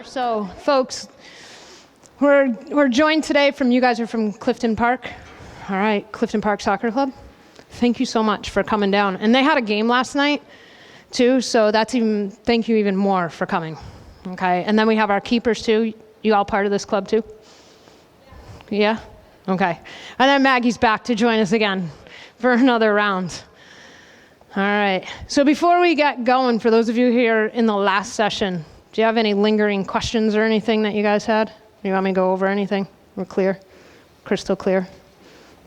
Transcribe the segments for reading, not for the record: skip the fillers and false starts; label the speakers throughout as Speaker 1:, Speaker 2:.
Speaker 1: So, folks, we're joined today from, you guys are from Clifton Park. All right, Clifton Park Soccer Club. Thank you so much for coming down. And they had a game last night, too, so thank you even more for coming. Okay, and then we have our keepers, too. You all part of this club, too? Yeah? Okay. And then Maggie's back to join us again for another round. All right. So before we get going, for those of you here in the last session, do you have any lingering questions or anything that you guys had? You want me to go over anything? We're clear? Crystal clear?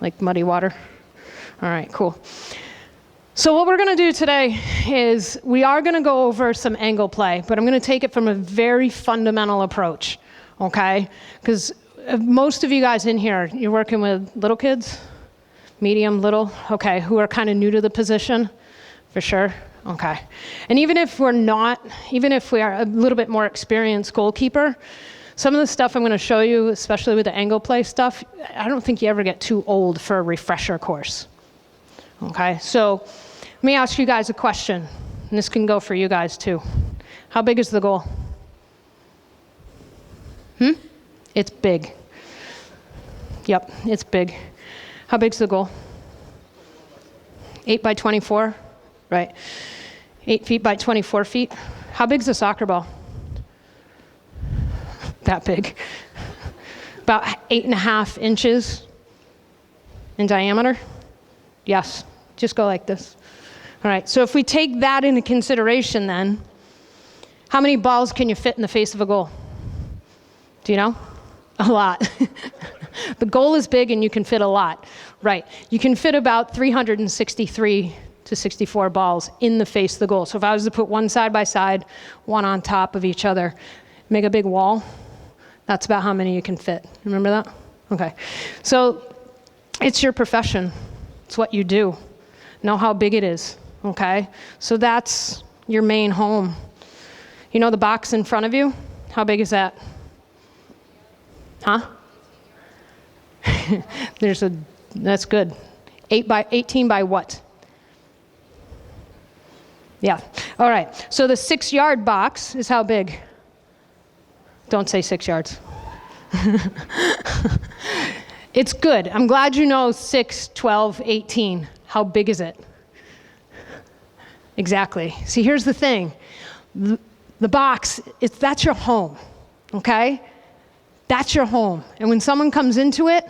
Speaker 1: Like muddy water? All right, cool. So what we're going to do today is we are going to go over some angle play, but I'm going to take it from a very fundamental approach, okay? Because most of you guys in here, you're working with little kids, medium, little, okay, who are kind of new to the position, for sure, okay. And even if we are a little bit more experienced goalkeeper, some of the stuff I'm going to show you, especially with the angle play stuff, I don't think you ever get too old for a refresher course, okay? So let me ask you guys a question, and this can go for you guys too. How big is the goal? It's big. Yep, it's big. How big's the goal? 8 by 24, right? 8 feet by 24 feet. How big's a soccer ball? That big. About 8.5 inches in diameter. Yes, just go like this. All right, so if we take that into consideration then, how many balls can you fit in the face of a goal? Do you know? A lot. The goal is big and you can fit a lot. Right. You can fit about 363 to 64 balls in the face of the goal. So if I was to put one side by side, one on top of each other, make a big wall, that's about how many you can fit. Remember that? Okay. So it's your profession. It's what you do. Know how big it is. Okay. So that's your main home. You know the box in front of you? How big is that? Huh? That's good. 18 by what? Yeah. All right. So the 6-yard box is how big? Don't say 6 yards. It's good. I'm glad you know 6, 12, 18. How big is it? Exactly. See, here's the thing. The box, that's your home, okay? That's your home. And when someone comes into it,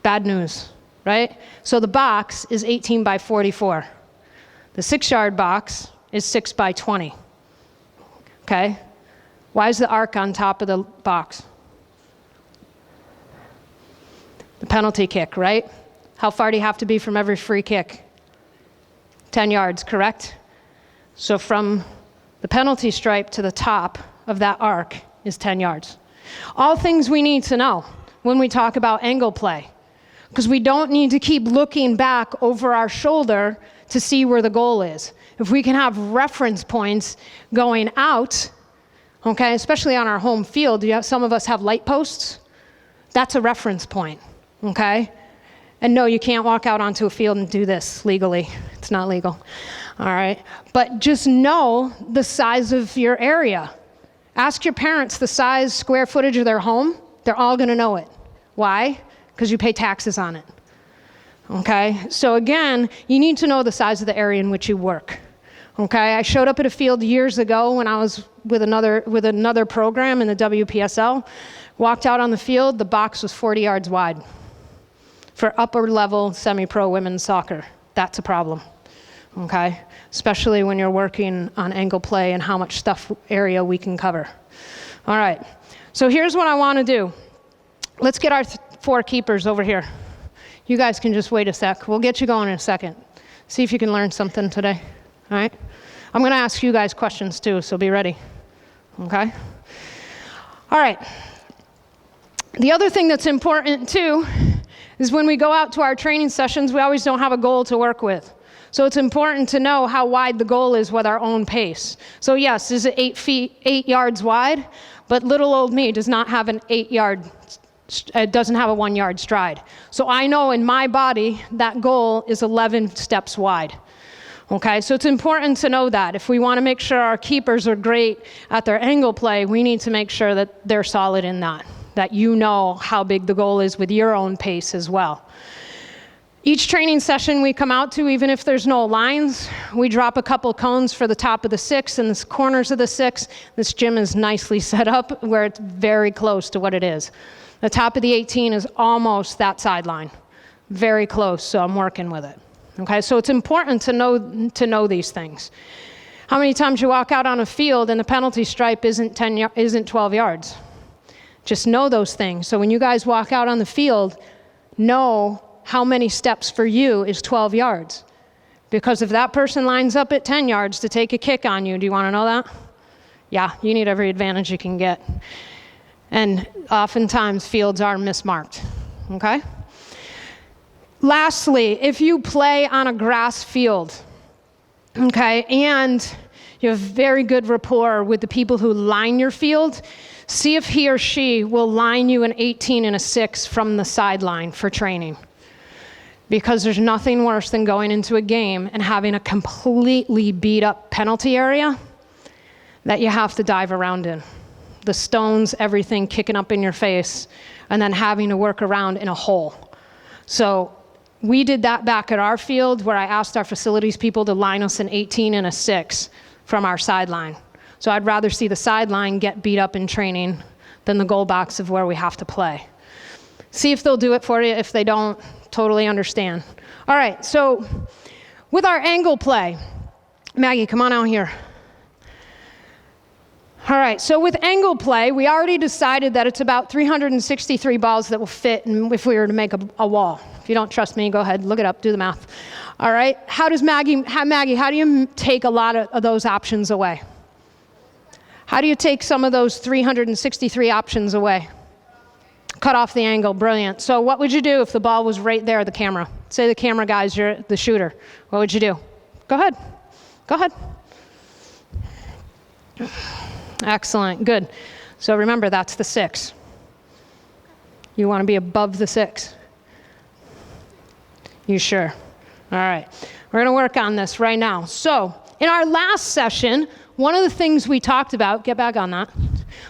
Speaker 1: bad news, right? So the box is 18 by 44. The 6-yard box is 6 by 20, okay? Why is the arc on top of the box? The penalty kick, right? How far do you have to be from every free kick? 10 yards, correct? So from the penalty stripe to the top of that arc is 10 yards. All things we need to know when we talk about angle play, because we don't need to keep looking back over our shoulder to see where the goal is. If we can have reference points going out, okay, especially on our home field, some of us have light posts. That's a reference point, okay? And no, you can't walk out onto a field and do this legally. It's not legal, all right? But just know the size of your area. Ask your parents the size, square footage of their home. They're all going to know it. Why? Because you pay taxes on it. Okay? So again, you need to know the size of the area in which you work. Okay? I showed up at a field years ago when I was with another program in the WPSL. Walked out on the field, the box was 40 yards wide for upper level semi-pro women's soccer. That's a problem. Okay? Especially when you're working on angle play and how much area we can cover. All right, so here's what I want to do. Let's get our 4 keepers over here. You guys can just wait a sec. We'll get you going in a second. See if you can learn something today, all right? I'm going to ask you guys questions too, so be ready, okay? All right. The other thing that's important too is when we go out to our training sessions, we always don't have a goal to work with. So it's important to know how wide the goal is with our own pace. So yes, is it 8 yards wide? But little old me does not have an 8-yard, it doesn't have a 1-yard stride. So I know in my body that goal is 11 steps wide. Okay, so it's important to know that. If we want to make sure our keepers are great at their angle play, we need to make sure that they're solid in that you know how big the goal is with your own pace as well. Each training session we come out to, even if there's no lines, we drop a couple cones for the top of the 6 and the corners of the 6. This gym is nicely set up where it's very close to what it is. The top of the 18 is almost that sideline. Very close, so I'm working with it. Okay, so it's important to know these things. How many times you walk out on a field and the penalty stripe isn't 12 yards? Just know those things. So when you guys walk out on the field, know how many steps for you is 12 yards. Because if that person lines up at 10 yards to take a kick on you, do you want to know that? Yeah, you need every advantage you can get. And oftentimes fields are mismarked, okay? Lastly, if you play on a grass field, okay, and you have very good rapport with the people who line your field, see if he or she will line you an 18 and a 6 from the sideline for training. Because there's nothing worse than going into a game and having a completely beat up penalty area that you have to dive around in. The stones, everything kicking up in your face, and then having to work around in a hole. So we did that back at our field where I asked our facilities people to line us an 18 and a 6 from our sideline. So I'd rather see the sideline get beat up in training than the goal box of where we have to play. See if they'll do it for you. If they don't, totally understand. All right, so with our angle play, Maggie, come on out here. All right, so with angle play, we already decided that it's about 363 balls that will fit if we were to make a wall. If you don't trust me, go ahead, look it up, do the math. All right, how do you take a lot of those options away? How do you take some of those 363 options away? Cut off the angle, brilliant. So what would you do if the ball was right there, the camera? Say the camera guy's the shooter. What would you do? Go ahead. Excellent, good. So remember, that's the 6. You want to be above the 6. You sure? All right, we're gonna work on this right now. So in our last session, one of the things we talked about, get back on that.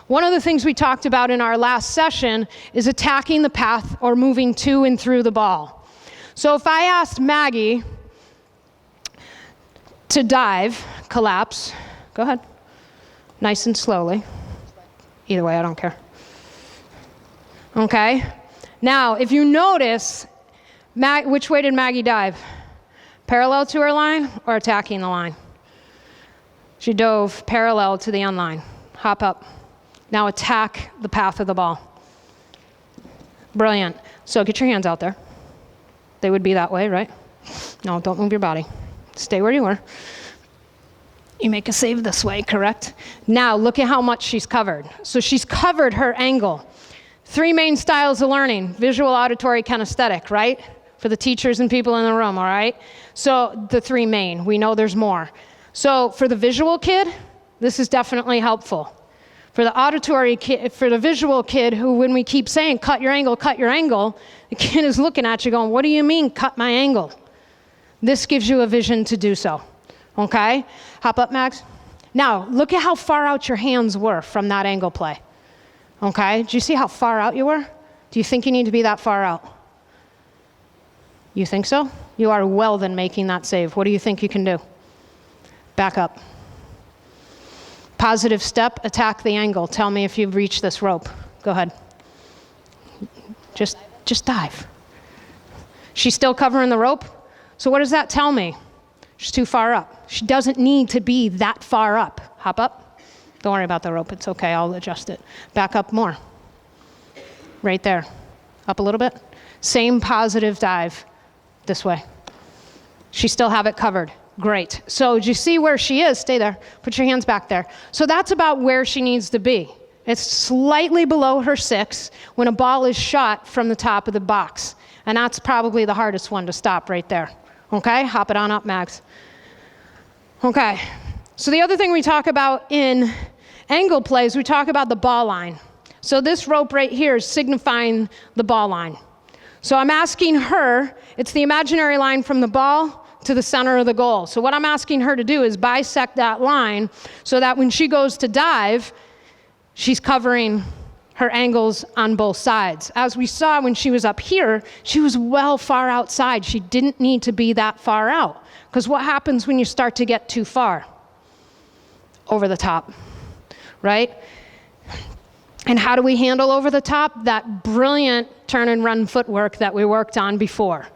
Speaker 1: One of the things we talked about in our last session is attacking the path or moving to and through the ball. So if I asked Maggie to dive, collapse, go ahead, nice and slowly. Either way, I don't care. Okay, now if you notice, which way did Maggie dive? Parallel to her line or attacking the line? She dove parallel to the end line. Hop up. Now attack the path of the ball. Brilliant. So get your hands out there. They would be that way, right? No, don't move your body. Stay where you were. You make a save this way, correct? Now look at how much she's covered. So she's covered her angle. 3 main styles of learning: visual, auditory, kinesthetic, right? For the teachers and people in the room, all right? So the 3 main, we know there's more. So for the visual kid, this is definitely helpful. For the auditory kid, for the visual kid who, when we keep saying, cut your angle, the kid is looking at you going, what do you mean, cut my angle? This gives you a vision to do so, okay? Hop up, Max. Now, look at how far out your hands were from that angle play, okay? Do you see how far out you were? Do you think you need to be that far out? You think so? You are well then making that save. What do you think you can do? Back up. Positive step, attack the angle. Tell me if you've reached this rope. Go ahead. Just dive. She's still covering the rope? So what does that tell me? She's too far up. She doesn't need to be that far up. Hop up. Don't worry about the rope. It's okay. I'll adjust it. Back up more. Right there. Up a little bit. Same positive dive. This way. She still have it covered. Great. So do you see where she is? Stay there. Put your hands back there. So that's about where she needs to be. It's slightly below her 6 when a ball is shot from the top of the box. And that's probably the hardest one to stop right there. Okay? Hop it on up, Max. Okay. So the other thing we talk about in angle plays, we talk about the ball line. So this rope right here is signifying the ball line. So I'm asking her, it's the imaginary line from the ball to the center of the goal. So what I'm asking her to do is bisect that line so that when she goes to dive, she's covering her angles on both sides. As we saw when she was up here, she was well far outside. She didn't need to be that far out. Because what happens when you start to get too far? Over the top, right? And how do we handle over the top? That brilliant turn and run footwork that we worked on before.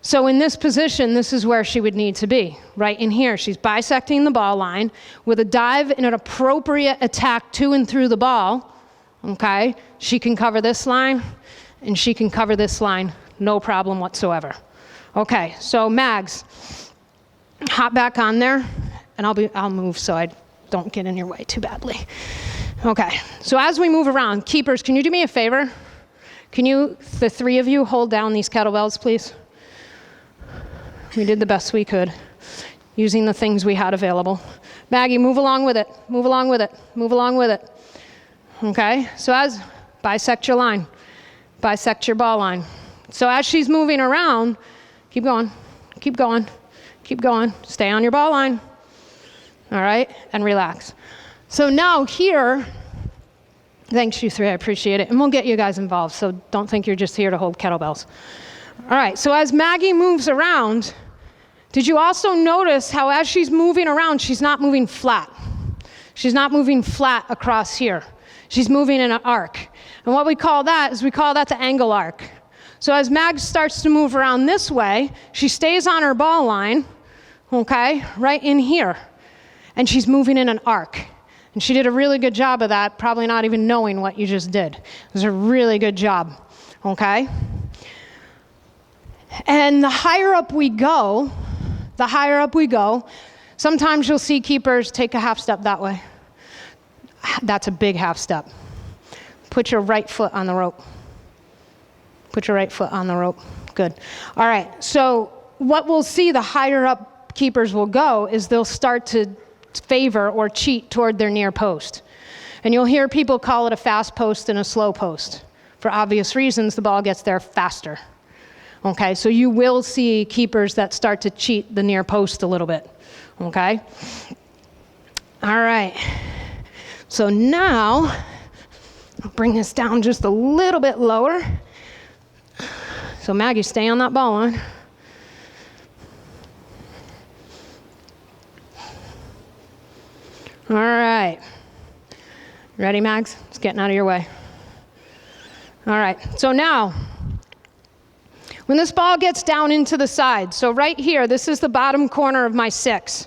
Speaker 1: So in this position, this is where she would need to be, right in here. She's bisecting the ball line with a dive and an appropriate attack to and through the ball, okay? She can cover this line, and she can cover this line, no problem whatsoever. Okay, so Mags, hop back on there, and I'll move so I don't get in your way too badly. Okay, so as we move around, keepers, can you do me a favor? Can you, the three of you, hold down these kettlebells, please? We did the best we could, using the things we had available. Maggie, move along with it, move along with it, move along with it. Okay, so as, bisect your line, bisect your ball line. So as she's moving around, keep going, keep going, keep going, stay on your ball line, all right, and relax. So now here, thanks you three, I appreciate it, and we'll get you guys involved, so don't think you're just here to hold kettlebells. All right, so as Maggie moves around, did you also notice how as she's moving around, she's not moving flat? She's not moving flat across here. She's moving in an arc. And what we call that is the angle arc. So as Mag starts to move around this way, she stays on her ball line, okay, right in here. And she's moving in an arc. And she did a really good job of that, probably not even knowing what you just did. It was a really good job, okay? And the higher up we go, sometimes you'll see keepers take a half step that way. That's a big half step. Put your right foot on the rope. Put your right foot on the rope. Good. All right, so what we'll see the higher up keepers will go is they'll start to favor or cheat toward their near post. And you'll hear people call it a fast post and a slow post. For obvious reasons, the ball gets there faster. Okay, so you will see keepers that start to cheat the near post a little bit, okay? All right, so now, I'll bring this down just a little bit lower. So Maggie, stay on that ball line. All right, ready, Mags? It's getting out of your way. All right, so now, when this ball gets down into the side, so right here, this is the bottom corner of my 6.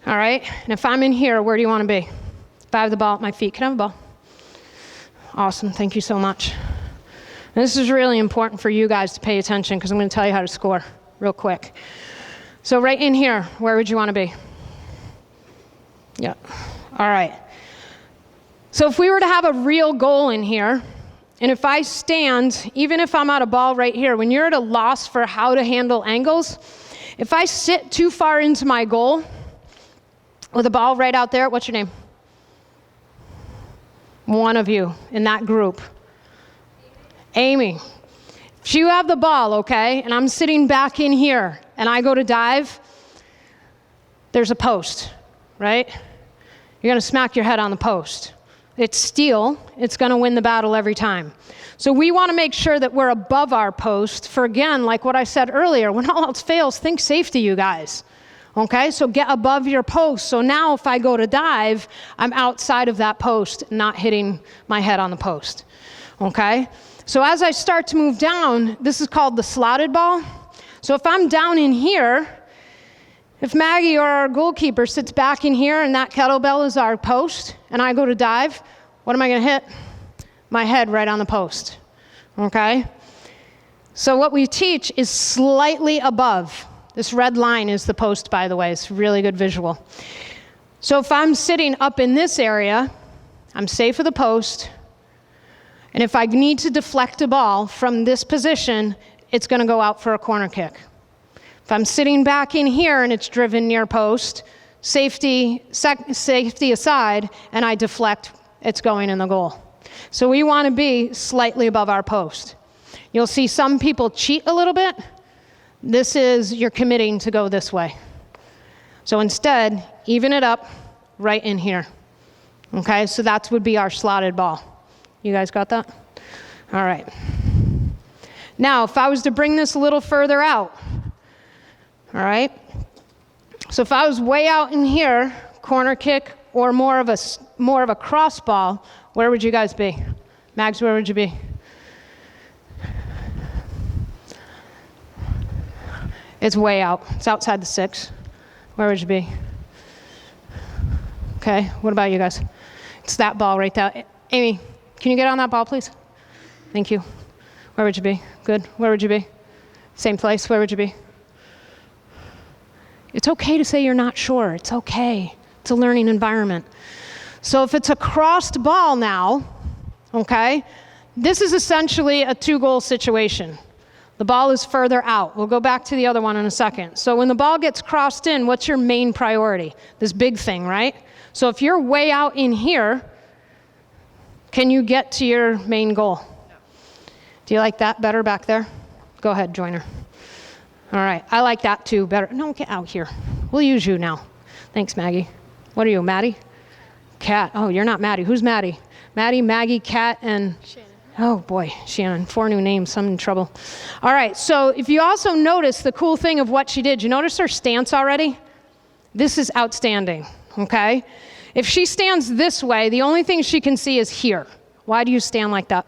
Speaker 1: All right, and if I'm in here, where do you want to be? If I have the ball at my feet, can I have a ball? Awesome, thank you so much. And this is really important for you guys to pay attention because I'm going to tell you how to score real quick. So right in here, where would you want to be? Yeah, all right. So if we were to have a real goal in here, and if I stand, even if I'm at a ball right here, when you're at a loss for how to handle angles, if I sit too far into my goal with a ball right out there, what's your name? One of you in that group. Amy. If you have the ball, okay, and I'm sitting back in here, and I go to dive, there's a post, right? You're going to smack your head on the post. It's steel. It's going to win the battle every time. So we want to make sure that we're above our post for, again, like what I said earlier, when all else fails, think safety, you guys. Okay, so get above your post. So now if I go to dive, I'm outside of that post, not hitting my head on the post. Okay, so as I start to move down, this is called the slotted ball. So if I'm down in here, if Maggie or our goalkeeper sits back in here and that kettlebell is our post, and I go to dive, what am I going to hit? My head right on the post, okay? So what we teach is slightly above. This red line is the post, by the way. It's a really good visual. So if I'm sitting up in this area, I'm safe of the post, and if I need to deflect a ball from this position, it's going to go out for a corner kick. If I'm sitting back in here and it's driven near post, safety aside, and I deflect, it's going in the goal. So we want to be slightly above our post. You'll see some people cheat a little bit. This is you're committing to go this way. So instead, even it up right in here. Okay, so that would be our slotted ball. You guys got that? All right. Now, if I was to bring this a little further out, all right? So if I was way out in here, corner kick or more of a cross ball, where would you guys be? Mags, where would you be? It's way out. It's outside the 6. Where would you be? Okay, what about you guys? It's that ball right there. Amy, can you get on that ball, please? Thank you. Where would you be? Good. Where would you be? Same place. Where would you be? It's okay to say you're not sure. It's okay. It's a learning environment. So if it's a crossed ball now, okay, this is essentially a 2-goal situation. The ball is further out. We'll go back to the other one in a second. So when the ball gets crossed in, what's your main priority? This big thing, right? So if you're way out in here, can you get to your main goal? No. Do you like that better back there? Go ahead, Joiner. All right, I like that too better. No, get out here. We'll use you now. Thanks, Maggie. What are you, Maddie? Kat. Oh, you're not Maddie. Who's Maddie? Maddie, Maggie, Kat, and... Shannon. Oh boy, Shannon, 4 new names, I'm in trouble. All right, so if you also notice the cool thing of what she did, you notice her stance already? This is outstanding, okay? If she stands this way, the only thing she can see is here. Why do you stand like that?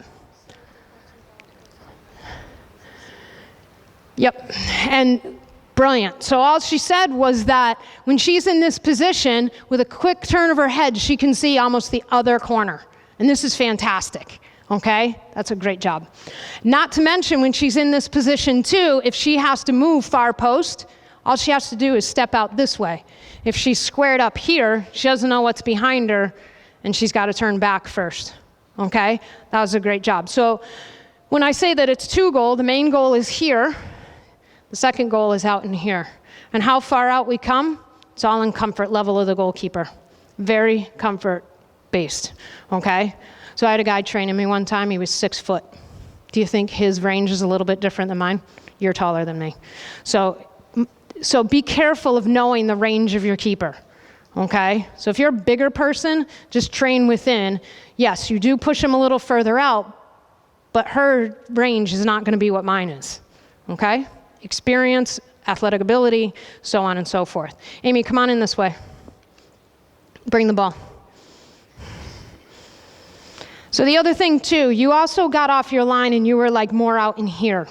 Speaker 1: Yep, and brilliant. So all she said was that when she's in this position, with a quick turn of her head, she can see almost the other corner. And this is fantastic. Okay, that's a great job. Not to mention when she's in this position too, if she has to move far post, all she has to do is step out this way. If she's squared up here, she doesn't know what's behind her and she's got to turn back first. Okay, that was a great job. So when I say that it's 2-goal, the main goal is here. The second goal is out in here. And how far out we come, it's all in comfort level of the goalkeeper. Very comfort based, okay? So I had a guy training me one time, he was 6 foot. Do you think his range is a little bit different than mine? You're taller than me. So be careful of knowing the range of your keeper, okay? So if you're a bigger person, just train within. Yes, you do push him a little further out, but her range is not gonna be what mine is, okay? Experience, athletic ability, so on and so forth. Amy, come on in this way. Bring the ball. So the other thing too, you also got off your line and you were like more out in here.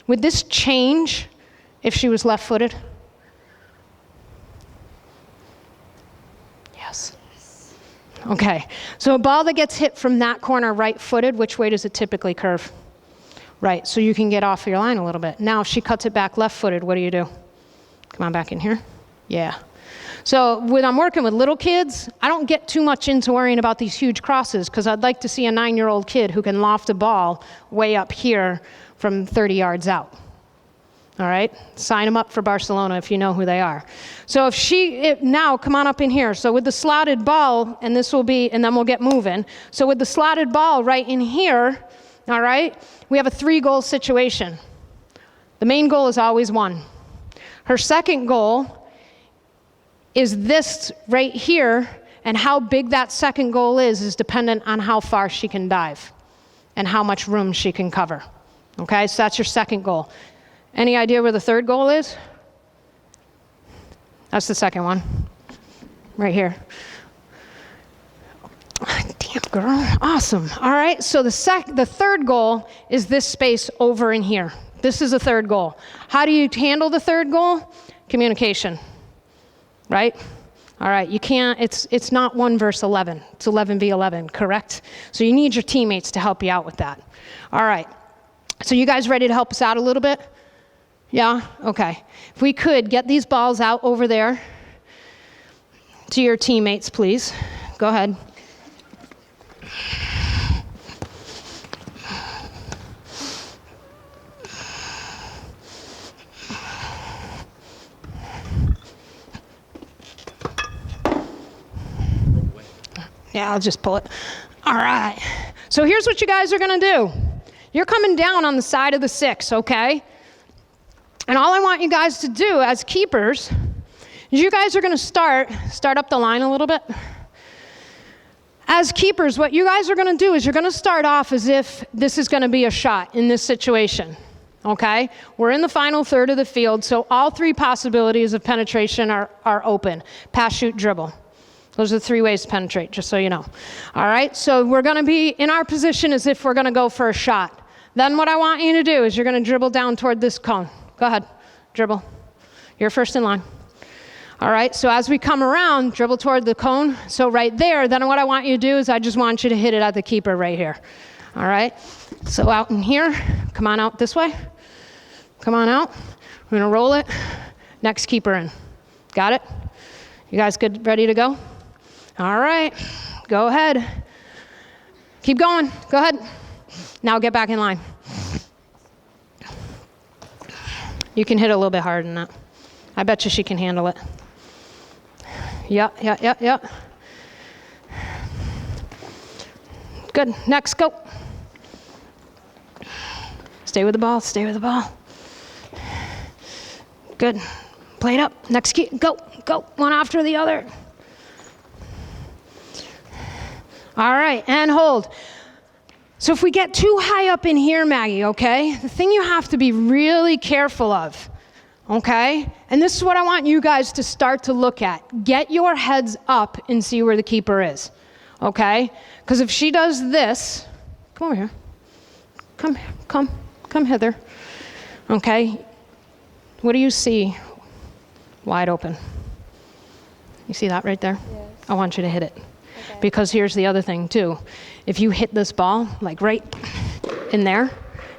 Speaker 1: Would this change if she was left-footed? Yes. Okay, so a ball that gets hit from that corner right-footed, which way does it typically curve? Right, so you can get off your line a little bit. Now if she cuts it back left-footed, what do? Come on back in here. Yeah. So when I'm working with little kids, I don't get too much into worrying about these huge crosses because I'd like to see a 9-year-old kid who can loft a ball way up here from 30 yards out. All right? Sign them up for Barcelona if you know who they are. So now come on up in here. So with the slotted ball, and then we'll get moving. So with the slotted ball right in here, all right, we have a 3-goal situation. The main goal is always 1. Her second goal is this right here, and how big that second goal is dependent on how far she can dive and how much room she can cover. Okay, so that's your second goal. Any idea where the third goal is? That's the second one, right here. Damn, girl, awesome. All right, so the third goal is this space over in here. This is the third goal. How do you handle the third goal? Communication. Right? All right, you can't, it's not 1 verse 11, it's 11v11, correct? So you need your teammates to help you out with that. All right, so you guys ready to help us out a little bit? Yeah? Okay. If we could get these balls out over there to your teammates, please. Go ahead. Yeah, I'll just pull it. All right. So here's what you guys are going to do. You're coming down on the side of the 6, okay? And all I want you guys to do as keepers is you guys are going to start up the line a little bit. As keepers, what you guys are going to do is you're going to start off as if this is going to be a shot in this situation, okay? We're in the final third of the field, so all three possibilities of penetration are open. Pass, shoot, dribble. Those are the three ways to penetrate, just so you know. All right, so we're going to be in our position as if we're going to go for a shot. Then what I want you to do is you're going to dribble down toward this cone. Go ahead, dribble. You're first in line. All right, so as we come around, dribble toward the cone. So right there, then what I want you to do is I just want you to hit it at the keeper right here. All right, so out in here, come on out this way. Come on out. We're gonna roll it. Next keeper in. Got it? You guys good, ready to go? All right, go ahead. Keep going, go ahead. Now get back in line. You can hit a little bit harder than that. I bet you she can handle it. Yeah. Good, next, go. Stay with the ball, stay with the ball. Good, play it up, next key, go, one after the other. All right, and hold. So if we get too high up in here, Maggie, okay, the thing you have to be really careful of, okay? And this is what I want you guys to start to look at. Get your heads up and see where the keeper is, okay? Because if she does this, come over here. Come hither, okay? What do you see wide open? You see that right there?
Speaker 2: Yes.
Speaker 1: I want you to hit it.
Speaker 2: Okay.
Speaker 1: Because here's the other thing too. If you hit this ball, like right in there,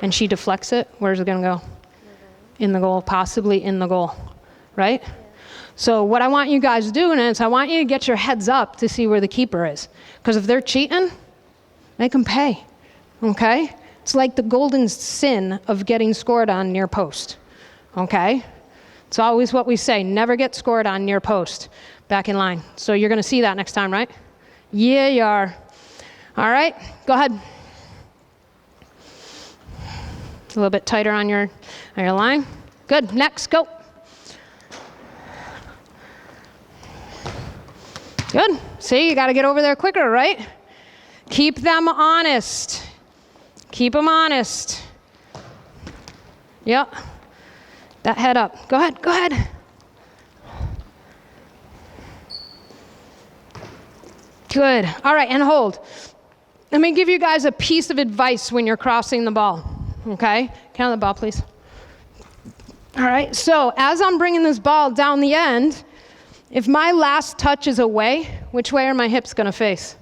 Speaker 1: and she deflects it, where's it gonna go? In the goal, possibly in the goal, right? Yeah. So what I want you guys doing is I want you to get your heads up to see where the keeper is. Because if they're cheating, they can pay, okay? It's like the golden sin of getting scored on near post, okay? It's always what we say, never get scored on near post. Back in line. So you're gonna see that next time, right? Yeah, you are. All right, go ahead. A little bit tighter on your line. Good, next, go. Good, see, you gotta get over there quicker, right? Keep them honest. Keep them honest. Yep, that head up. Go ahead. Good, all right, and hold. Let me give you guys a piece of advice when you're crossing the ball. Okay, count the ball, please. All right, so as I'm bringing this ball down the end, if my last touch is away, which way are my hips gonna face?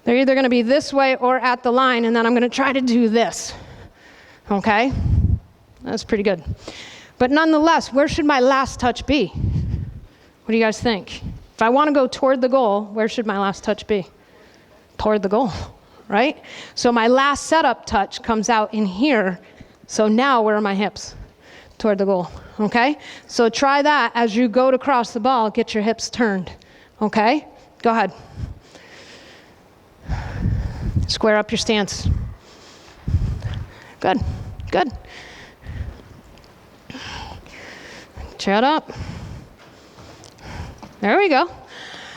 Speaker 1: They're either gonna be this way or at the line, and then I'm gonna try to do this, okay? That's pretty good. But nonetheless, where should my last touch be? What do you guys think? If I wanna go toward the goal, where should my last touch be? Toward the goal. Right? So my last setup touch comes out in here. So now where are my hips? Toward the goal, okay? So try that as you go to cross the ball, get your hips turned, okay? Go ahead. Square up your stance. Good. Shut up. There we go.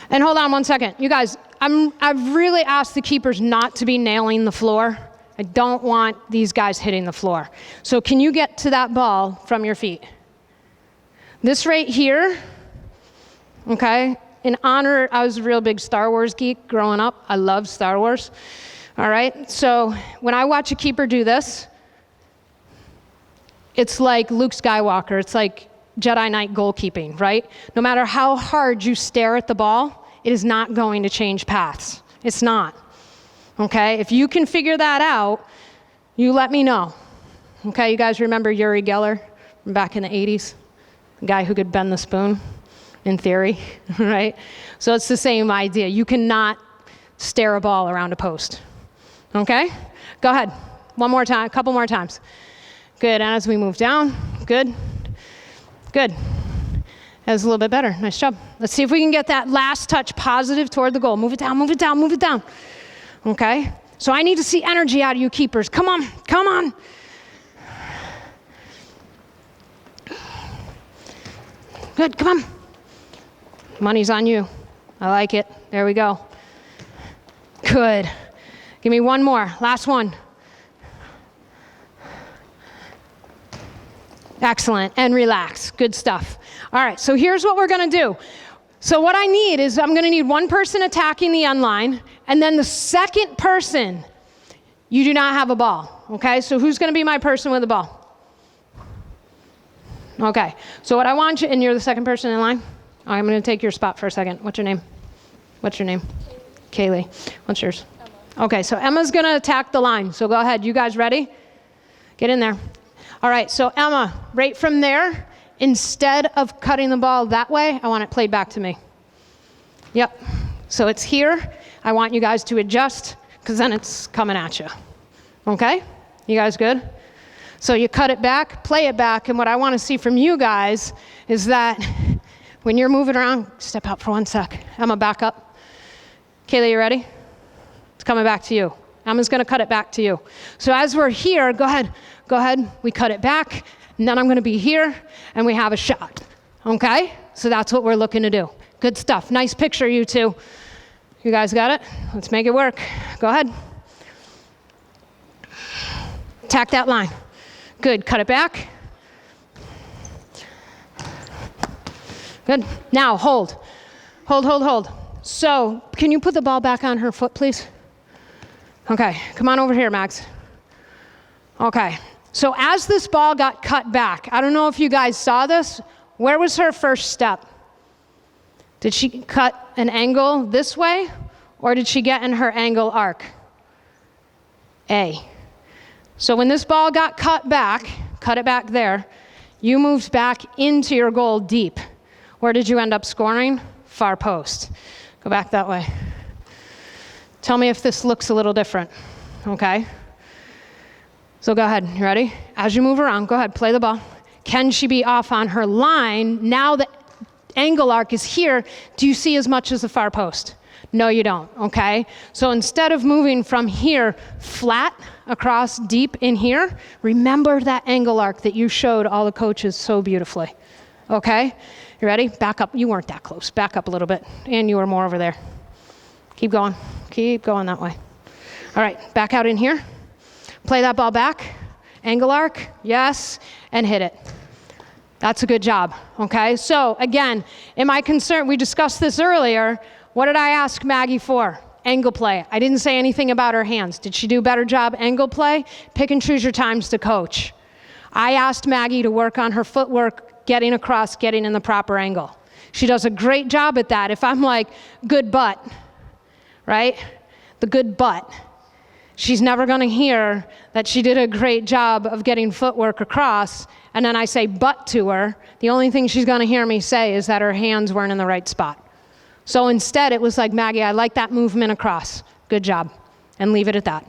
Speaker 1: And hold on one second. You guys, I've really asked the keepers not to be nailing the floor. I don't want these guys hitting the floor. So can you get to that ball from your feet? This right here, okay, in honor, I was a real big Star Wars geek growing up. I love Star Wars, all right? So when I watch a keeper do this, it's like Luke Skywalker. It's like Jedi Knight goalkeeping, right? No matter how hard you stare at the ball, it is not going to change paths. It's not, okay? If you can figure that out, you let me know. Okay, you guys remember Uri Geller from back in the 80s? The guy who could bend the spoon, in theory, right? So it's the same idea. You cannot stare a ball around a post, okay? Go ahead, one more time, a couple more times. Good, and as we move down, good. That was a little bit better. Nice job. Let's see if we can get that last touch positive toward the goal. Move it down. Okay? So I need to see energy out of you keepers. Come on. Good, come on. Money's on you. I like it. There we go. Good. Give me one more. Last one. Excellent. And relax. Good stuff. All right, so here's what we're going to do. So what I need is I'm going to need one person attacking the end line, and then the second person, you do not have a ball. Okay, so who's going to be my person with the ball? Okay, so what I want you, and you're the second person in line? I'm going to take your spot for a second. What's your name? What's your name? Kaylee. What's yours? Emma. Okay, so Emma's going to attack the line. So go ahead. You guys ready? Get in there. All right, so Emma, right from there, instead of cutting the ball that way, I want it played back to me. Yep. So it's here. I want you guys to adjust, because then it's coming at you. Okay? You guys good? So you cut it back, play it back, and what I want to see from you guys is that when you're moving around, step out for 1 sec. Emma, back up. Kayla, you ready? It's coming back to you. Emma's going to cut it back to you. So as we're here, go ahead. We cut it back, and then I'm going to be here, and we have a shot. Okay? So that's what we're looking to do. Good stuff. Nice picture, you two. You guys got it? Let's make it work. Go ahead. Attack that line. Good. Cut it back. Good. Now, hold. Hold. So, can you put the ball back on her foot, please? Okay. Come on over here, Max. Okay. So, as this ball got cut back, I don't know if you guys saw this. Where was her first step? Did she cut an angle this way, or did she get in her angle arc? A. So when this ball got cut it back there, you moved back into your goal deep. Where did you end up scoring? Far post. Go back that way. Tell me if this looks a little different, okay? So go ahead, you ready? As you move around, go ahead, play the ball. Can she be off on her line? Now the angle arc is here. Do you see as much as the far post? No, you don't, okay? So instead of moving from here flat across deep in here, remember that angle arc that you showed all the coaches so beautifully, okay? You ready? Back up. You weren't that close. Back up a little bit, and you were more over there. Keep going that way. All right, back out in here. Play that ball back. Angle arc, yes, and hit it. That's a good job, okay? So again, am I concerned? We discussed this earlier. What did I ask Maggie for? Angle play. I didn't say anything about her hands. Did she do a better job angle play? Pick and choose your times to coach. I asked Maggie to work on her footwork, getting across, getting in the proper angle. She does a great job at that. If I'm like, good butt, right? The good butt. She's never going to hear that she did a great job of getting footwork across, and then I say butt to her. The only thing she's going to hear me say is that her hands weren't in the right spot. So instead, it was like, Maggie, I like that movement across. Good job. And leave it at that.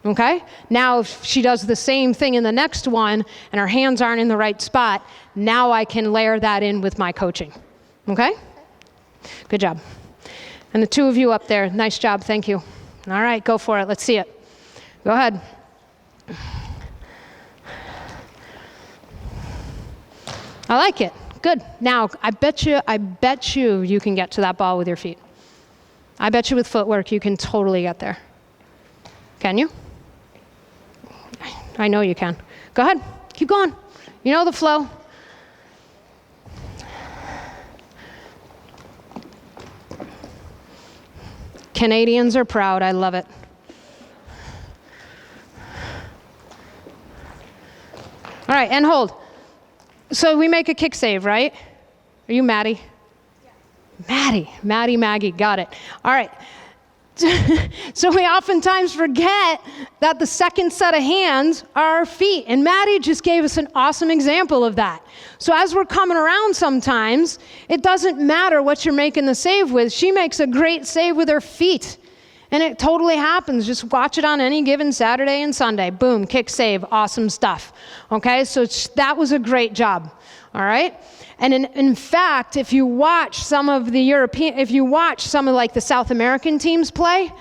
Speaker 1: Okay? Now, if she does the same thing in the next one, and her hands aren't in the right spot, now I can layer that in with my coaching. Okay? Good job. And the two of you up there, nice job. Thank you. All right, go for it. Let's see it. Go ahead. I like it. Good. Now, I bet you can get to that ball with your feet. I bet you with footwork you can totally get there. Can you? I know you can. Go ahead. Keep going. You know the flow. Canadians are proud. I love it. All right, and hold. So we make a kick save, right? Are you Maddie? Yeah. Maggie, got it. All right. So we oftentimes forget that the second set of hands are our feet. And Maddie just gave us an awesome example of that. So as we're coming around sometimes, it doesn't matter what you're making the save with. She makes a great save with her feet. And it totally happens. Just watch it on any given Saturday and Sunday. Boom, kick save, awesome stuff. Okay, so that was a great job. All right? And in fact, if you watch some of like the South American teams play,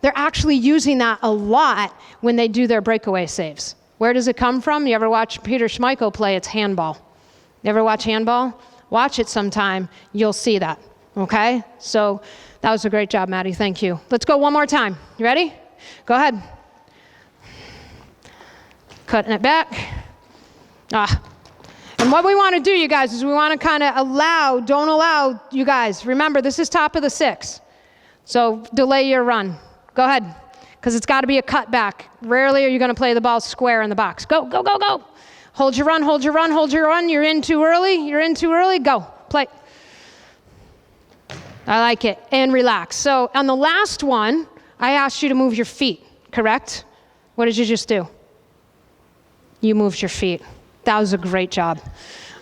Speaker 1: they're actually using that a lot when they do their breakaway saves. Where does it come from? You ever watch Peter Schmeichel play? It's handball. You ever watch handball? watch it sometime, you'll see that, okay? So that was a great job, Maddie, thank you. Let's go one more time. You ready? Go ahead. Cutting it back. And what we want to do, you guys, is we want to kind of don't allow, you guys, remember, this is top of the 6. So delay your run. Go ahead, because it's got to be a cut back. Rarely are you going to play the ball square in the box. Go, go, go, go. Hold your run, hold your run, hold your run. You're in too early, go, play. I like it, and relax. So on the last one, I asked you to move your feet, correct? What did you just do? You moved your feet. That was a great job.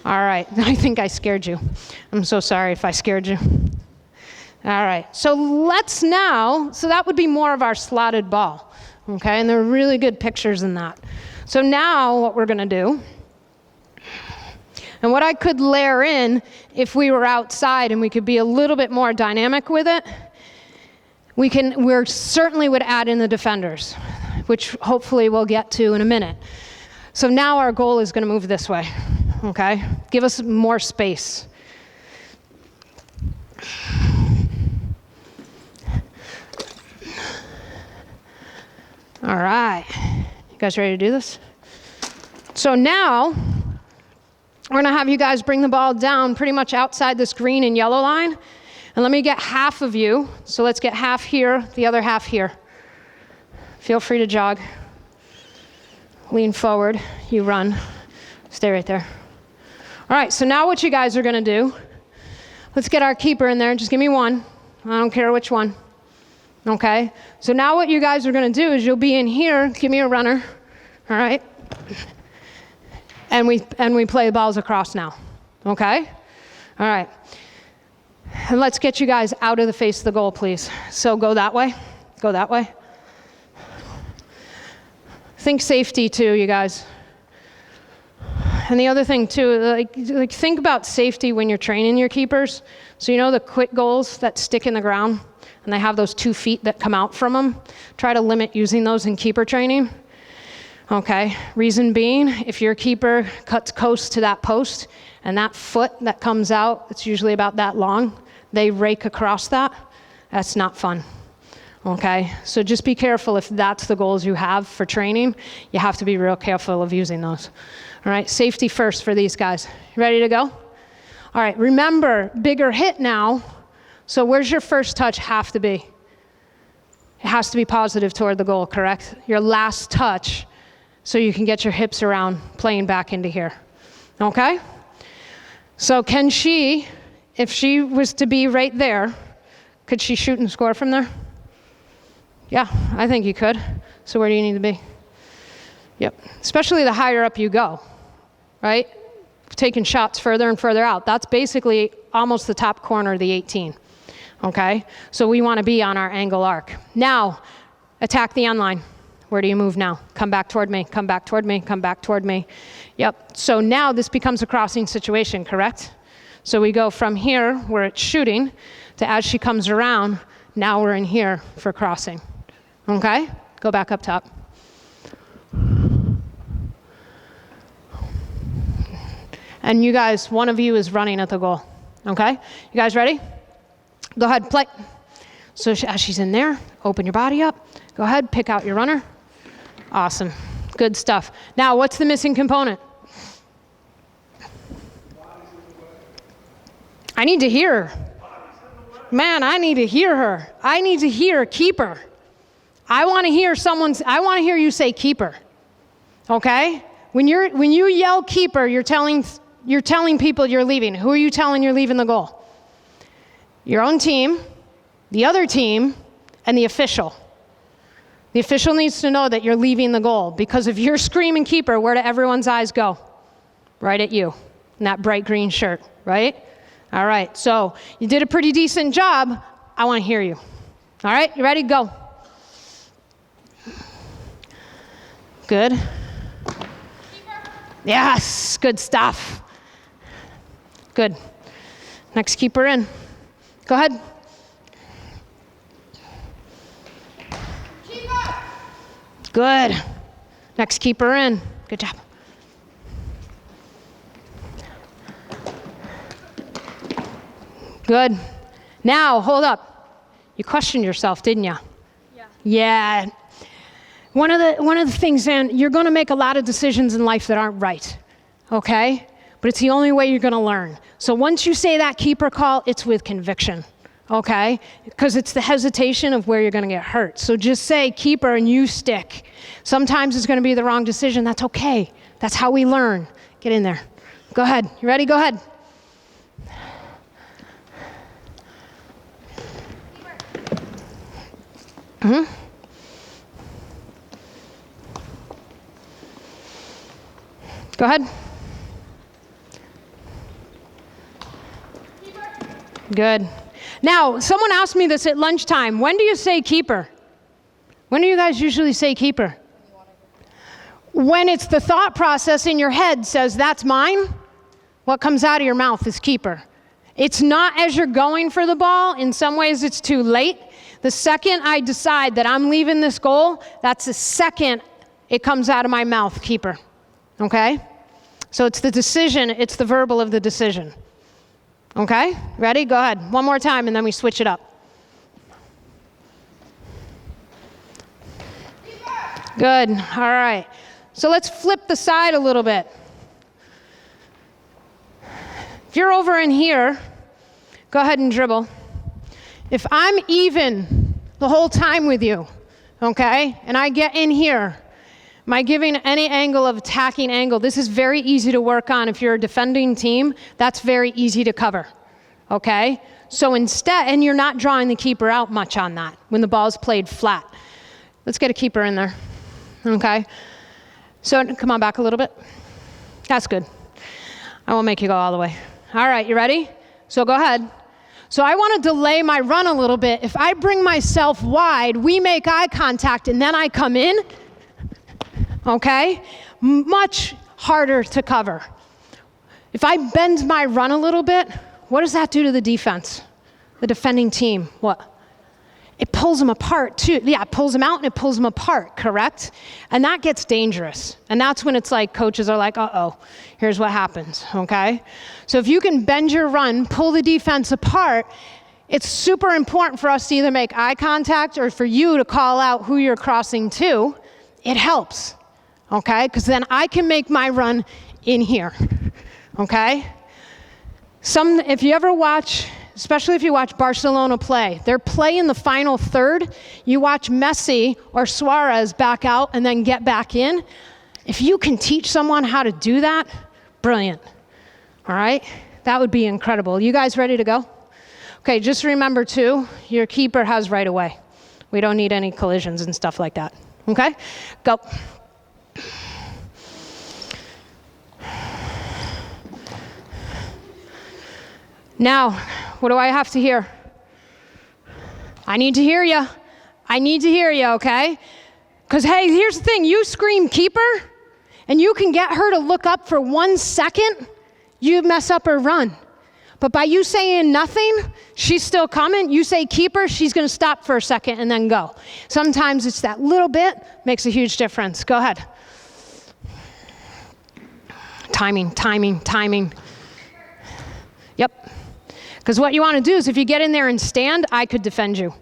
Speaker 1: All right, I think I scared you. I'm so sorry if I scared you. All right, so that would be more of our slotted ball, okay? And there are really good pictures in that. So now what we're gonna do, and what I could layer in if we were outside and we could be a little bit more dynamic with it, we certainly would add in the defenders, which hopefully we'll get to in a minute. So now our goal is gonna move this way, okay? Give us more space. All right, you guys ready to do this? So now, we're gonna have you guys bring the ball down pretty much outside this green and yellow line. And let me get half of you. So let's get half here, the other half here. Feel free to jog. Lean forward, you run. Stay right there. All right, so now what you guys are gonna do, let's get our keeper in there. Just give me one. I don't care which one. Okay, so now what you guys are gonna do is you'll be in here, give me a runner, all right? And we play balls across now, okay? All right, and let's get you guys out of the face of the goal, please. So go that way, go that way. Think safety too, you guys. And the other thing too, like think about safety when you're training your keepers. So you know the quick goals that stick in the ground? And they have those 2 feet that come out from them. Try to limit using those in keeper training. Okay, reason being, if your keeper cuts coast to that post and that foot that comes out, it's usually about that long, they rake across that, that's not fun. Okay, so just be careful if that's the goals you have for training. You have to be real careful of using those. All right, safety first for these guys. You ready to go? All right, remember, bigger hit now. So where's your first touch have to be? It has to be positive toward the goal, correct? Your last touch, so you can get your hips around playing back into here, okay? So can she, if she was to be right there, could she shoot and score from there? Yeah, I think you could. So where do you need to be? Yep, especially the higher up you go, right? Taking shots further and further out. That's basically almost the top corner of the 18. Okay, so we want to be on our angle arc. Now, attack the end line. Where do you move now? Come back toward me, come back toward me, come back toward me. Yep, so now this becomes a crossing situation, correct? So we go from here, where it's shooting, to as she comes around, now we're in here for crossing. Okay, go back up top. And you guys, one of you is running at the goal. Okay, you guys ready? Go ahead, play. So as she's in there, open your body up. Go ahead, pick out your runner. Awesome, good stuff. Now, what's the missing component? I need to hear her. Man, I need to hear her. I need to hear keeper. I want to hear you say keeper. Okay? When you yell keeper, you're telling people you're leaving. Who are you telling you're leaving the goal? Your own team, the other team, and the official. The official needs to know that you're leaving the goal, because if you're screaming keeper, where do everyone's eyes go? Right at you, in that bright green shirt, right? All right, so you did a pretty decent job. I want to hear you. All right, you ready? Go. Good. Yes, good stuff. Good. Next keeper in. Go ahead. Keeper. Good. Next keeper in. Good job. Good. Now, hold up. You questioned yourself, didn't you? Yeah. One of the things, and you're going to make a lot of decisions in life that aren't right, okay? But it's the only way you're going to learn. So once you say that keeper call, it's with conviction, okay? Because it's the hesitation of where you're going to get hurt. So just say keeper and you stick. Sometimes it's going to be the wrong decision. That's okay. That's how we learn. Get in there. Go ahead. You ready? Go ahead. Mm-hmm. Go ahead. Good. Now, someone asked me this at lunchtime. When do you say keeper? When do you guys usually say keeper? When it's the thought process in your head says, that's mine, what comes out of your mouth is keeper. It's not as you're going for the ball. In some ways, it's too late. The second I decide that I'm leaving this goal, that's the second it comes out of my mouth, keeper. Okay? So it's the decision, it's the verbal of the decision. Okay? Ready? Go ahead. One more time, and then we switch it up. Good. All right. So let's flip the side a little bit. If you're over in here, go ahead and dribble. If I'm even the whole time with you, okay, and I get in here, am I giving any angle of attacking angle? This is very easy to work on. If you're a defending team, that's very easy to cover, okay? So instead, and you're not drawing the keeper out much on that when the ball's played flat. Let's get a keeper in there, okay? So come on back a little bit. That's good. I won't make you go all the way. All right, you ready? So go ahead. So I want to delay my run a little bit. If I bring myself wide, we make eye contact, and then I come in, okay? Much harder to cover. If I bend my run a little bit, what does that do to the defense, the defending team? What? It pulls them apart too. Yeah, it pulls them out and it pulls them apart, correct? And that gets dangerous. And that's when it's like coaches are like, uh-oh, here's what happens, okay? So if you can bend your run, pull the defense apart, it's super important for us to either make eye contact or for you to call out who you're crossing to. It helps, okay? Because then I can make my run in here, okay? If you ever watch, especially if you watch Barcelona play, their play in the final third, you watch Messi or Suarez back out and then get back in. If you can teach someone how to do that, brilliant, all right? That would be incredible. You guys ready to go? Okay, just remember too, your keeper has right away. We don't need any collisions and stuff like that, okay? Go. Now, what do I have to hear? I need to hear you. I need to hear you, okay? Because, hey, here's the thing. You scream keeper, and you can get her to look up for 1 second, you mess up her run. But by you saying nothing, she's still coming. You say keeper, she's going to stop for a second and then go. Sometimes it's that little bit makes a huge difference. Go ahead. Timing, timing, timing. Yep. Because what you want to do is if you get in there and stand, I could defend you. All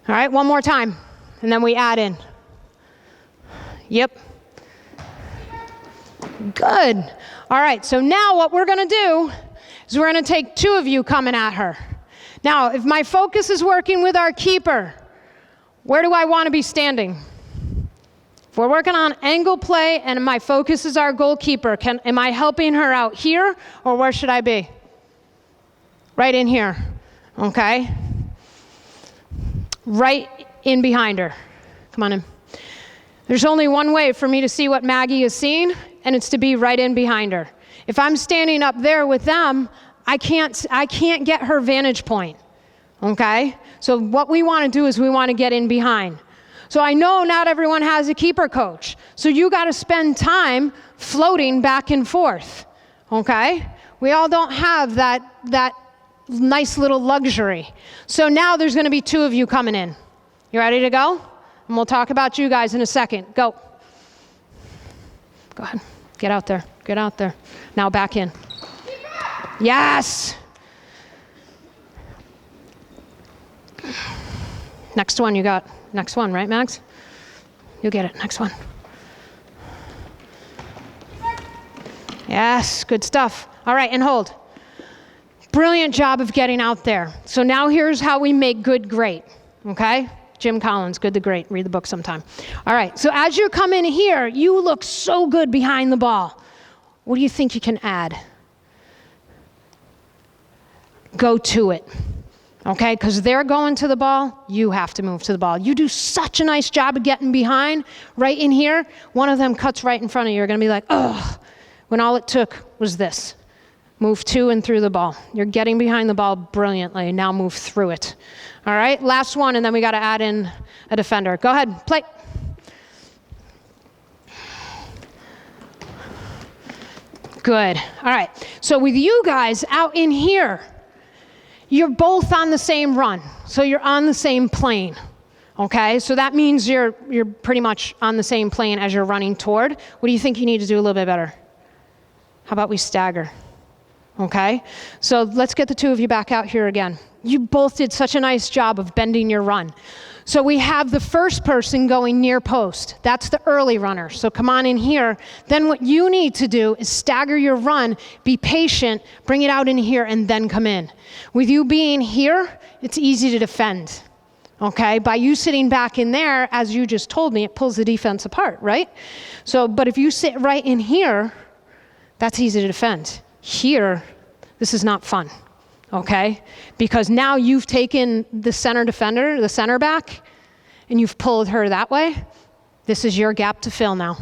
Speaker 1: right, one more time. And then we add in. Yep. Good. All right, so now what we're going to do is we're going to take 2 of you coming at her. Now, if my focus is working with our keeper, where do I want to be standing? If we're working on angle play and my focus is our goalkeeper, am I helping her out here or where should I be? Right in here, okay? Right in behind her. Come on in. There's only one way for me to see what Maggie is seeing, and it's to be right in behind her. If I'm standing up there with them, I can't get her vantage point, okay? So what we want to do is we want to get in behind. So I know not everyone has a keeper coach, so you got to spend time floating back and forth, okay? We all don't have that nice little luxury. So now there's going to be 2 of you coming in. You ready to go? And we'll talk about you guys in a second. Go. Go ahead. Get out there. Get out there. Now back in. Yes. Next one you got. Next one, right, Mags? You'll get it. Next one. Yes, good stuff. All right, and hold. Brilliant job of getting out there. So now here's how we make good great, okay? Jim Collins, Good to Great. Read the book sometime. All right, so as you come in here, you look so good behind the ball. What do you think you can add? Go to it, okay? Because they're going to the ball, you have to move to the ball. You do such a nice job of getting behind right in here. One of them cuts right in front of you. You're going to be like, ugh, when all it took was this. Move to and through the ball. You're getting behind the ball brilliantly. Now move through it. All right, last one, and then we got to add in a defender. Go ahead, play. Good. All right, so with you guys out in here, you're both on the same run. So you're on the same plane. Okay, so that means you're pretty much on the same plane as you're running toward. What do you think you need to do a little bit better? How about we stagger? Okay, so let's get the two of you back out here again. You both did such a nice job of bending your run. So we have the first person going near post. That's the early runner. So come on in here. Then what you need to do is stagger your run, be patient, bring it out in here, and then come in. With you being here, it's easy to defend. Okay, by you sitting back in there, as you just told me, it pulls the defense apart, right? So, but if you sit right in here, that's easy to defend. Here, this is not fun, okay? Because now you've taken the center defender, the center back, and you've pulled her that way. This is your gap to fill now,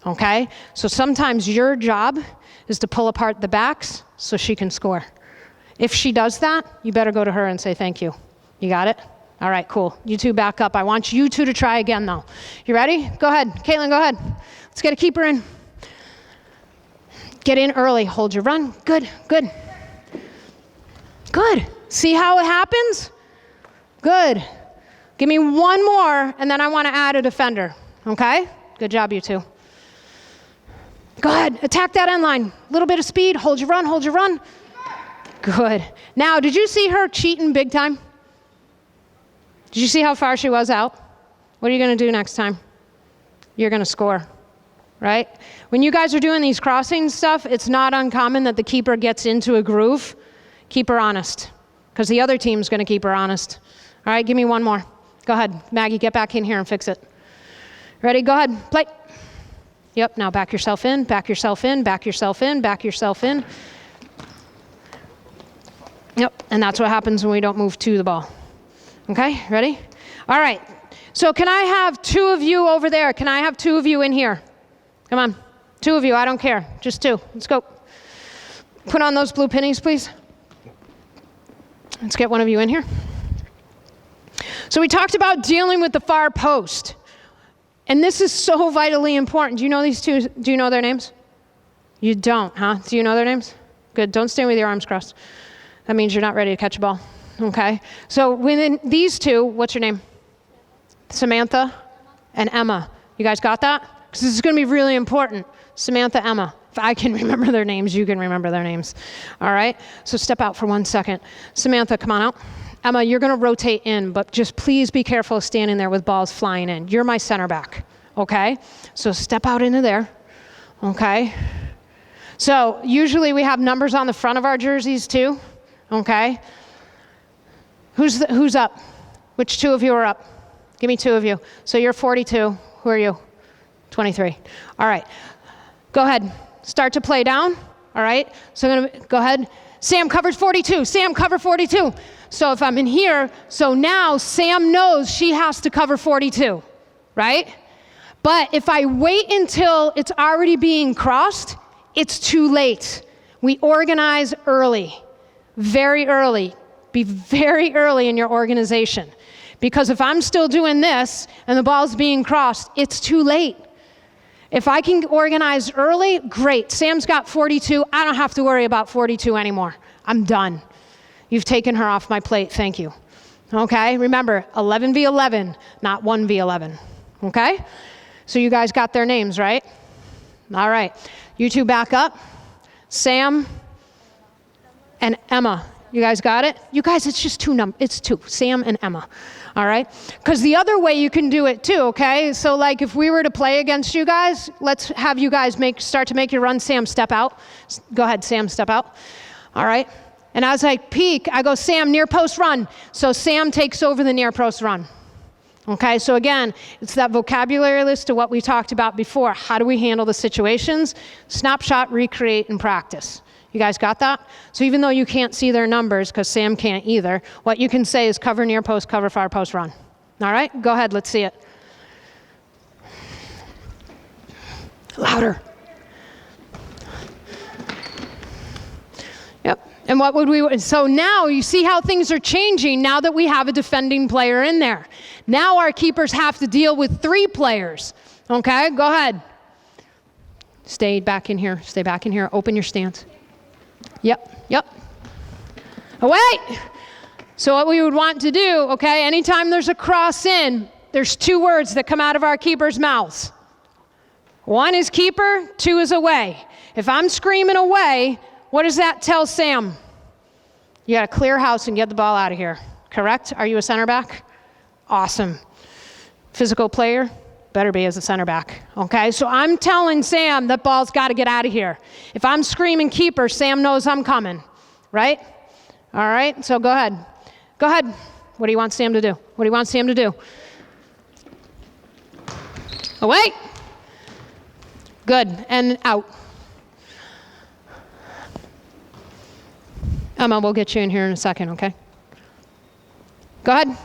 Speaker 1: okay? So sometimes your job is to pull apart the backs so she can score. If she does that, you better go to her and say thank you. You got it? All right, cool. You two back up. I want you two to try again, though. You ready? Go ahead. Caitlin, go ahead. Let's get a keeper in. Get in early. Hold your run. Good, good. Good. See how it happens? Good. Give me one more, and then I want to add a defender. Okay? Good job, you two. Go ahead. Attack that end line. A little bit of speed. Hold your run. Hold your run. Good. Now, did you see her cheating big time? Did you see how far she was out? What are you going to do next time? You're going to score. Right? When you guys are doing these crossing stuff, it's not uncommon that the keeper gets into a groove. Keep her honest, because the other team's going to keep her honest. All right, give me one more. Go ahead, Maggie, get back in here and fix it. Ready? Go ahead, play. Yep, now back yourself in, back yourself in, back yourself in, back yourself in. Yep, and that's what happens when we don't move to the ball. Okay, ready? All right, so can I have two of you over there? Can I have two of you in here? Come on, two of you, I don't care, just two. Let's go. Put on those blue pennies, please. Let's get one of you in here. So we talked about dealing with the far post. And this is so vitally important. Do you know these two? Do you know their names? You don't, huh? Do you know their names? Good, don't stand with your arms crossed. That means you're not ready to catch a ball, okay? So within these two, what's your name? Samantha and Emma. You guys got that? Because this is going to be really important. Samantha, Emma. If I can remember their names, you can remember their names. All right? So step out for 1 second. Samantha, come on out. Emma, you're going to rotate in, but just please be careful standing there with balls flying in. You're my center back, okay? So step out into there, okay? So usually we have numbers on the front of our jerseys too, okay? Who's up? Which two of you are up? Give me two of you. So you're 42. Who are you? 23. All right. Go ahead. Start to play down. All right. So I'm going to go ahead. Sam covers 42. Sam cover 42. So if I'm in here, so now Sam knows she has to cover 42, right? But if I wait until it's already being crossed, it's too late. We organize early, very early. Be very early in your organization. Because if I'm still doing this and the ball's being crossed, it's too late. If I can organize early, great. Sam's got 42. I don't have to worry about 42 anymore. I'm done. You've taken her off my plate. Thank you. Okay? Remember, 11v11, not 1v11. Okay? So you guys got their names, right? All right. You two back up. Sam and Emma. You guys got it? You guys, it's just it's two, Sam and Emma. All right? Because the other way you can do it too, okay? So like if we were to play against you guys, let's have you guys start to make your run. Sam, step out. Go ahead, Sam, step out. All right? And as I peek, I go, Sam, near post run. So Sam takes over the near post run. Okay, so again, it's that vocabulary list of what we talked about before. How do we handle the situations? Snapshot, recreate, and practice. You guys got that? So even though you can't see their numbers, because Sam can't either, what you can say is cover near post, cover far post, run. All right, go ahead, let's see it. Louder. Yep. And what would we, so now you see how things are changing now that we have a defending player in there. Now our keepers have to deal with 3 players. Okay, go ahead. Stay back in here, open your stance. Yep. Oh, wait! So what we would want to do, okay, anytime there's a cross in, there's 2 words that come out of our keepers' mouths. 1 is keeper, 2 is away. If I'm screaming away, what does that tell Sam? You got to clear house and get the ball out of here, correct? Are you a center back? Awesome. Physical player? Better be as a center back, okay? So I'm telling Sam that ball's got to get out of here. If I'm screaming keeper, Sam knows I'm coming, right? All right, so go ahead. Go ahead. What do you want Sam to do? What do you want Sam to do? Away. Good, and out. Emma, we'll get you in here in a second, okay? Go ahead.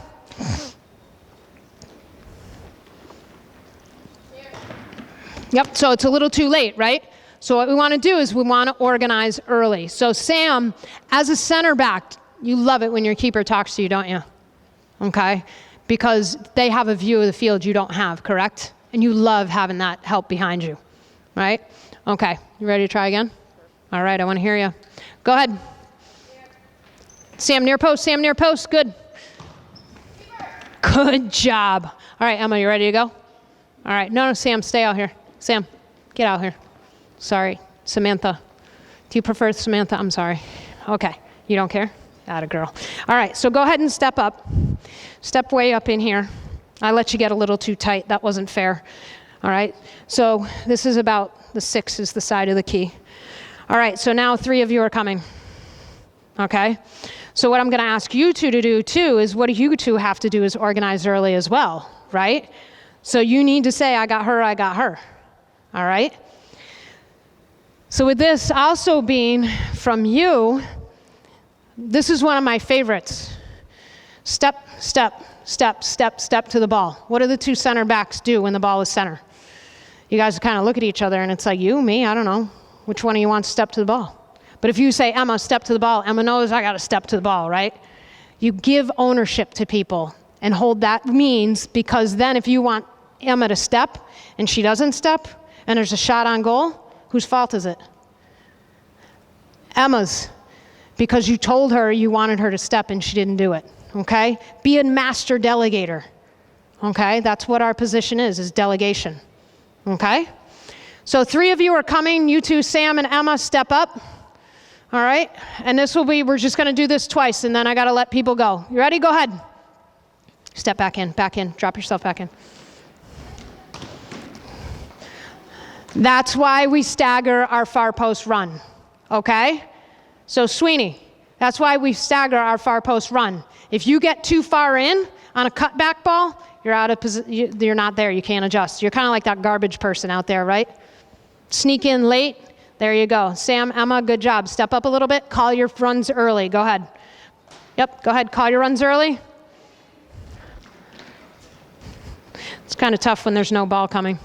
Speaker 1: Yep, so it's a little too late, right? So what we want to do is we want to organize early. So Sam, as a center back, you love it when your keeper talks to you, don't you? Okay? Because they have a view of the field you don't have, correct? And you love having that help behind you, right? Okay, you ready to try again? All right, I want to hear you. Go ahead. Sam near post, good. Good job. All right, Emma, you ready to go? All right, no, Sam, stay out here. Sam, get out here. Sorry, Samantha. Do you prefer Samantha? I'm sorry. Okay, you don't care? Atta girl. All right, so go ahead and step up. Step way up in here. I let you get a little too tight. That wasn't fair. All right, so this is about the 6 is the side of the key. All right, so now 3 of you are coming. Okay? So what I'm going to ask you 2 to do too is what do you 2 have to do is organize early as well, right? So you need to say, I got her. All right? So with this also being from you, this is one of my favorites. Step to the ball. What do the 2 center backs do when the ball is center? You guys kind of look at each other and it's like, you, me, I don't know. Which one of you wants to step to the ball? But if you say, Emma, step to the ball, Emma knows I got to step to the ball, right? You give ownership to people and hold that means, because then if you want Emma to step and she doesn't step and there's a shot on goal, whose fault is it? Emma's, because you told her you wanted her to step and she didn't do it, okay? Be a master delegator, okay? That's what our position is delegation, okay? So 3 of you are coming, you 2, Sam and Emma, step up. All right, and this will be, we're just going to do this twice, and then I got to let people go. You ready? Go ahead. Step back in, drop yourself back in. That's why we stagger our far post run, okay? So Sweeney, that's why we stagger our far post run. If you get too far in on a cutback ball, you're out of position, you're not there, you can't adjust. You're kind of like that garbage person out there, right? Sneak in late. There you go. Sam, Emma, good job. Step up a little bit. Call your runs early. Go ahead. Yep, go ahead. Call your runs early. It's kind of tough when there's no ball coming.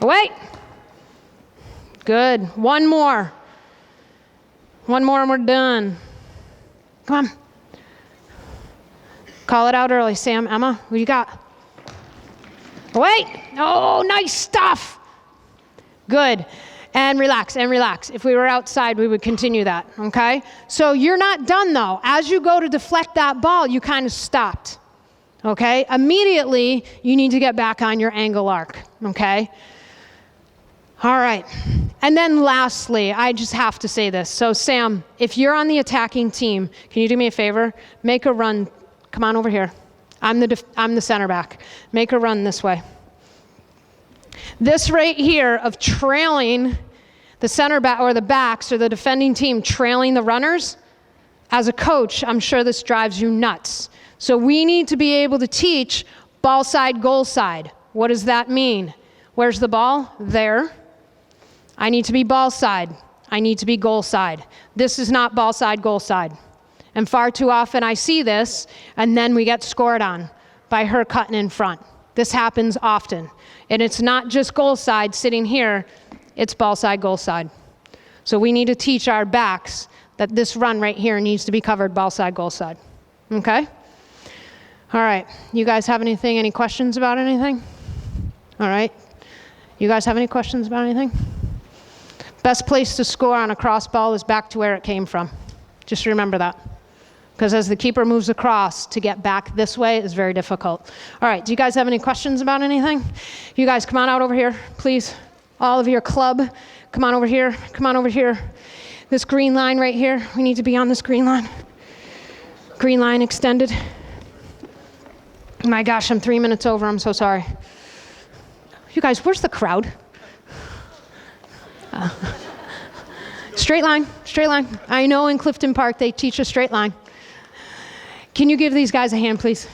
Speaker 1: Wait. Good. One more and we're done. Come on. Call it out early. Sam, Emma, who you got? Wait. Oh, nice stuff. Good. And relax. If we were outside, we would continue that, okay? So you're not done, though. As you go to deflect that ball, you kind of stopped, okay? Immediately, you need to get back on your angle arc, okay? All right. And then lastly, I just have to say this. So Sam, if you're on the attacking team, can you do me a favor? Make a run. Come on over here. I'm the center back. Make a run this way. This right here of trailing the center back or the backs or the defending team trailing the runners, as a coach, I'm sure this drives you nuts. So we need to be able to teach ball side, goal side. What does that mean? Where's the ball? There. I need to be ball side. I need to be goal side. This is not ball side, goal side. And far too often I see this, and then we get scored on by her cutting in front. This happens often. And it's not just goal side sitting here, it's ball side, goal side. So we need to teach our backs that this run right here needs to be covered ball side, goal side. Okay? All right. You guys have any questions about anything? All right. You guys have any questions about anything? Best place to score on a cross ball is back to where it came from. Just remember that. Because as the keeper moves across, to get back this way is very difficult. All right, do you guys have any questions about anything? You guys come on out over here, please. All of your club, come on over here, come on over here. This green line right here, we need to be on this green line. Green line extended. My gosh, I'm 3 minutes over, I'm so sorry. You guys, where's the crowd? Straight line, straight line. I know in Clifton Park they teach a straight line. Can you give these guys a hand, please?